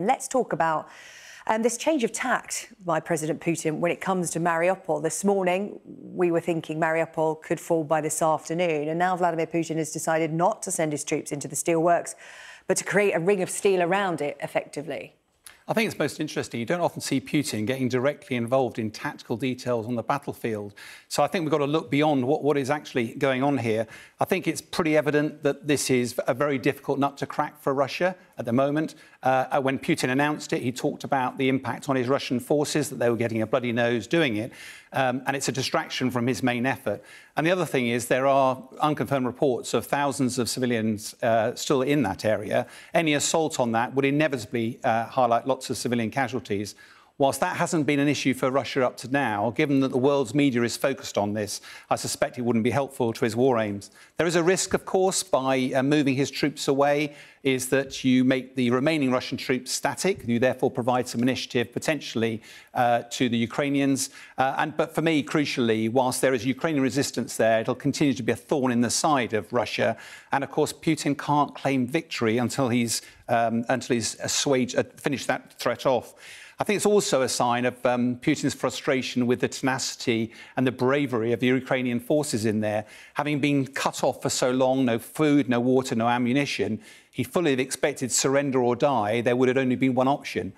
Let's talk about this change of tact by President Putin when it comes to Mariupol. This morning, we were thinking Mariupol could fall by this afternoon, and now Vladimir Putin has decided not to send his troops into the steelworks, but to create a ring of steel around it, effectively. I think it's most interesting. You don't often see Putin getting directly involved in tactical details on the battlefield. So I think we've got to look beyond what is actually going on here. I think it's pretty evident that this is a very difficult nut to crack for Russia at the moment. When Putin announced it, he talked about the impact on his Russian forces, that they were getting a bloody nose doing it. And it's a distraction from his main effort. And the other thing is there are unconfirmed reports of thousands of civilians still in that area. Any assault on that would inevitably highlight lots of civilian casualties. Whilst that hasn't been an issue for Russia up to now, given that the world's media is focused on this, I suspect it wouldn't be helpful to his war aims. There is a risk, of course, by moving his troops away, is that you make the remaining Russian troops static. You therefore provide some initiative potentially to the Ukrainians. But for me, crucially, whilst there is Ukrainian resistance there, it'll continue to be a thorn in the side of Russia. And of course, Putin can't claim victory until he's finished that threat off. I think it's also a sign of Putin's frustration with the tenacity and the bravery of the Ukrainian forces in there. Having been cut off for so long, no food, no water, no ammunition, he fully expected surrender or die. There would have only been one option.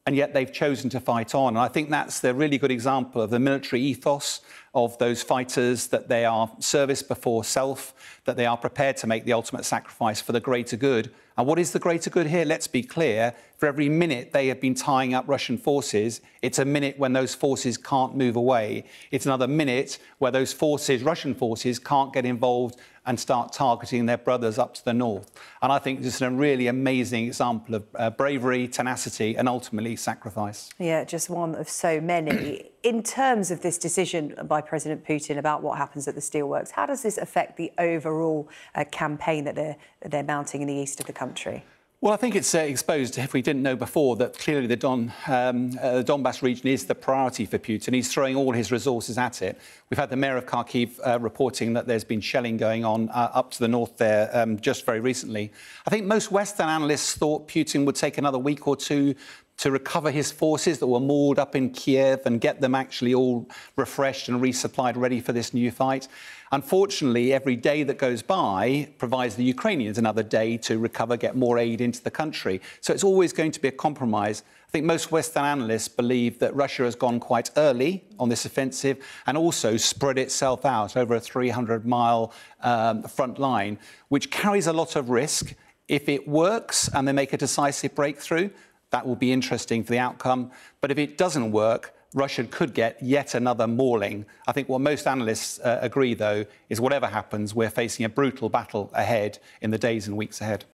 And yet they've chosen to fight on. And I think that's the really good example of the military ethos of those fighters, that they are service before self, that they are prepared to make the ultimate sacrifice for the greater good. And what is the greater good here? Let's be clear. For every minute they have been tying up Russian forces, it's a minute when those forces can't move away. It's another minute where those forces, Russian forces, can't get involved and start targeting their brothers up to the north. And I think this is a really amazing example of bravery, tenacity, and ultimately sacrifice. Yeah, just one of so many. In terms of this decision by President Putin about what happens at the steelworks, how does this affect the overall campaign that they're mounting in the east of the country? Well, I think it's exposed, if we didn't know before, that clearly the Donbass region is the priority for Putin. He's throwing all his resources at it. We've had the mayor of Kharkiv reporting that there's been shelling going on up to the north there just very recently. I think most Western analysts thought Putin would take another week or two to recover his forces that were mauled up in Kiev and get them actually all refreshed and resupplied, ready for this new fight. Unfortunately, every day that goes by provides the Ukrainians another day to recover, get more aid into the country. So it's always going to be a compromise. I think most Western analysts believe that Russia has gone quite early on this offensive and also spread itself out over a 300-mile front line, which carries a lot of risk. If it works and they make a decisive breakthrough, that will be interesting for the outcome. But if it doesn't work, Russia could get yet another mauling. I think what most analysts agree, though, is whatever happens, we're facing a brutal battle ahead in the days and weeks ahead.